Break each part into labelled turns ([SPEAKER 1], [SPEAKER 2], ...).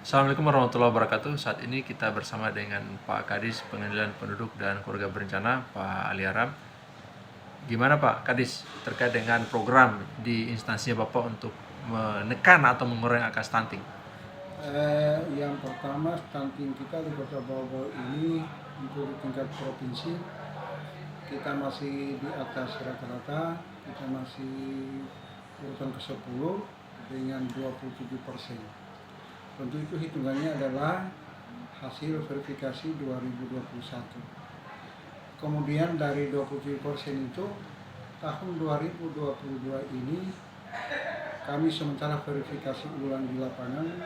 [SPEAKER 1] Assalamualaikum warahmatullahi wabarakatuh. Saat ini kita bersama dengan Pak Kadis Pengadilan Penduduk dan Keluarga Berencana, Pak Ali Aram. Gimana Pak Kadis terkait dengan program di instansinya Bapak untuk menekan atau mengurangi angka stunting?
[SPEAKER 2] Yang pertama, stunting kita di Kota Bau ini untuk tingkat provinsi kita masih di atas rata-rata, kita masih urutan ke-10 dengan 27%. Tentu itu hitungannya adalah hasil verifikasi 2021. Kemudian dari 27% itu tahun 2022 ini kami sementara verifikasi ulang di lapangan.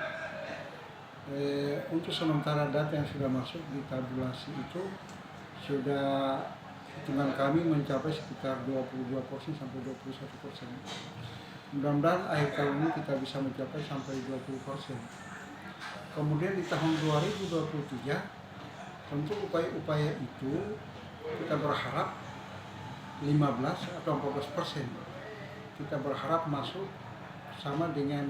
[SPEAKER 2] Untuk sementara data yang sudah masuk di tabulasi itu sudah hitungan kami mencapai sekitar 22% sampai 21%. Mudah-mudahan akhir tahun ini kita bisa mencapai sampai 20%. Kemudian di tahun 2023 tentu upaya-upaya itu kita berharap 15 atau 14%. Kita berharap masuk sama dengan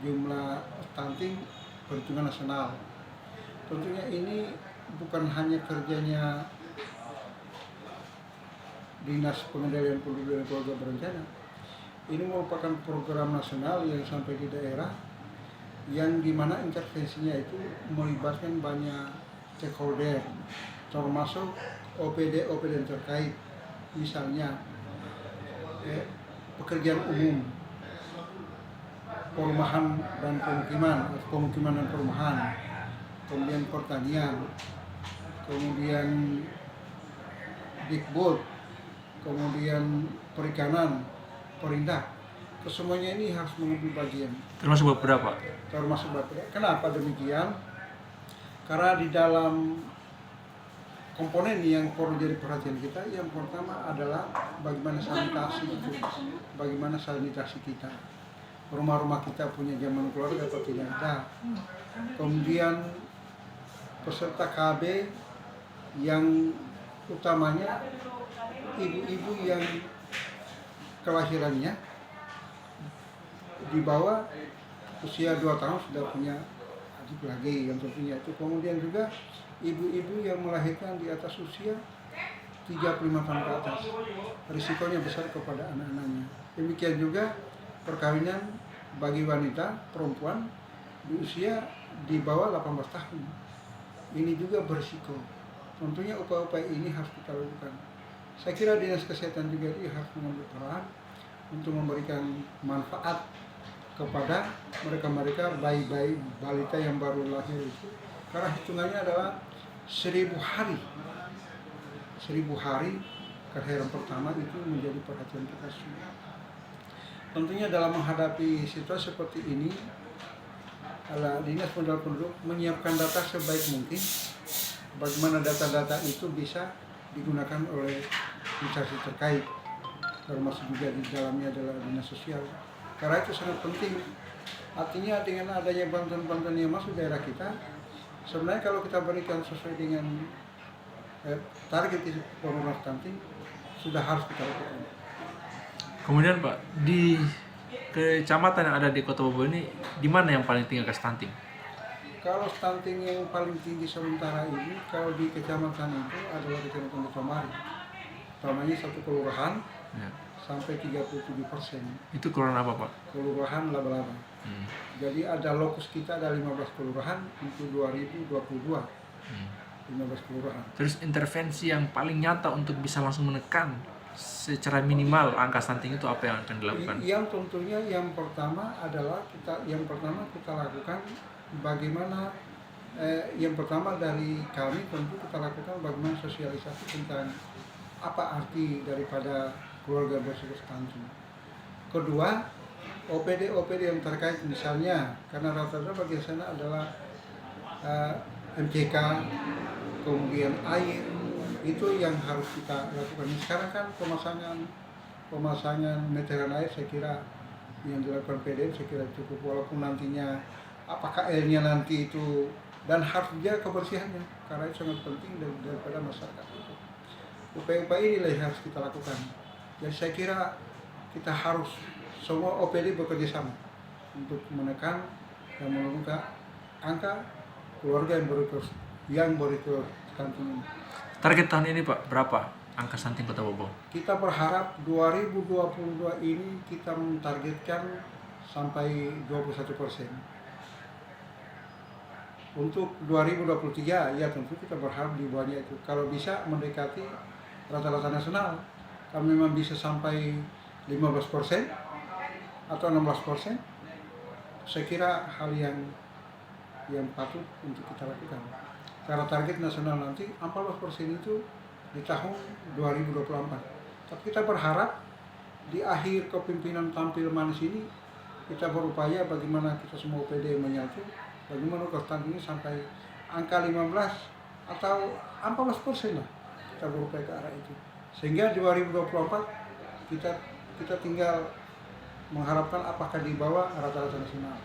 [SPEAKER 2] jumlah stunting perhitungan nasional. Tentunya ini bukan hanya kerjanya Dinas Pengendalian Penduduk dan Keluarga Berencana. Ini merupakan program nasional yang sampai di daerah, yang dimana intervensinya itu melibatkan banyak stakeholder, termasuk OPD yang terkait, misalnya pekerjaan umum, perumahan dan pemukiman dan perumahan, kemudian pertanian, kemudian Dikbud, kemudian perikanan, perindak. Kesemuanya ini harus mengambil bagian.
[SPEAKER 1] Termasuk beberapa?
[SPEAKER 2] Termasuk baterai. Kenapa demikian? Karena di dalam komponen yang perlu jadi perhatian kita, yang pertama adalah bagaimana sanitasi itu, bagaimana sanitasi kita. Rumah-rumah kita punya jaman keluarga atau tidak ada. Kemudian peserta KB yang utamanya ibu-ibu yang kelahirannya di bawah usia 2 tahun sudah punya adik lagi, yang tentunya itu. Kemudian juga ibu-ibu yang melahirkan di atas usia 35 tahun ke atas, risikonya besar kepada anak-anaknya. Demikian juga perkawinan bagi wanita perempuan di usia di bawah 18 tahun. Ini juga berisiko. Tentunya upaya-upaya ini harus kita lakukan. Saya kira Dinas Kesehatan juga harus mengambil peran untuk memberikan manfaat kepada mereka bayi-bayi balita yang baru lahir itu, karena hitungannya adalah 1000 hari kelahiran pertama itu menjadi perhatian kita semua. Tentunya dalam menghadapi situasi seperti ini, Dinas Pengendalian Penduduk menyiapkan data sebaik mungkin, bagaimana data-data itu bisa digunakan oleh instansi terkait, termasuk juga di dalamnya adalah dinas sosial. Karena itu sangat penting. Artinya dengan adanya bantuan-bantuan yang masuk daerah kita, sebenarnya kalau kita berikan sesuai dengan target penurunan stunting, sudah harus kita lakukan.
[SPEAKER 1] Kemudian Pak, di kecamatan yang ada di Kota Bau ini, di mana yang paling tinggi angka stunting?
[SPEAKER 2] Kalau stunting yang paling tinggi sementara ini, kalau di kecamatan itu adalah Kecamatan Tomari. Utamanya satu kelurahan
[SPEAKER 1] Ya.
[SPEAKER 2] sampai 37%.
[SPEAKER 1] Itu kelurahan apa Pak?
[SPEAKER 2] Kelurahan Laba-Laba. Jadi ada lokus kita ada 15 kelurahan untuk 2022. 15 kelurahan.
[SPEAKER 1] Terus intervensi yang paling nyata untuk bisa langsung menekan secara minimal angka stunting itu apa yang akan dilakukan?
[SPEAKER 2] Yang tentunya yang pertama adalah kita lakukan bagaimana yang pertama dari kami tentu kita lakukan bagaimana sosialisasi tentang apa arti daripada keluarga bersama stunting. Kedua, OPD yang terkait, misalnya karena rata-rata bagian sana adalah MCK, kemudian air, itu yang harus kita lakukan. Sekarang kan pemasangan meteran air saya kira yang dilakukan PDM saya kira cukup, walaupun nantinya apakah airnya nanti itu, dan harus juga kebersihannya, karena itu sangat penting daripada masyarakat itu. Upaya-upaya inilah yang harus kita lakukan. Jadi saya kira kita harus semua OPD bekerja sama untuk menekan dan menurunkan angka keluarga yang beri ke stunting ini.
[SPEAKER 1] Target tahun ini Pak, berapa angka stunting Kota Bobong?
[SPEAKER 2] Kita berharap 2022 ini kita mentargetkan sampai 21%. Untuk 2023 ya tentu kita berharap di bawahnya itu. Kalau bisa mendekati rata-rata nasional, kalau memang bisa sampai 15% atau 16%, saya kira hal yang patut untuk kita lakukan. Karena target nasional nanti 14% itu di tahun 2024. Tapi kita berharap di akhir kepemimpinan tampil manis ini kita berupaya bagaimana kita semua OPD menyatu, bagaimana stunting ini sampai angka 15 atau 14% lah, kita berupaya ke arah itu. Sehingga 2024 kita tinggal mengharapkan apakah di bawah rata-rata nasional.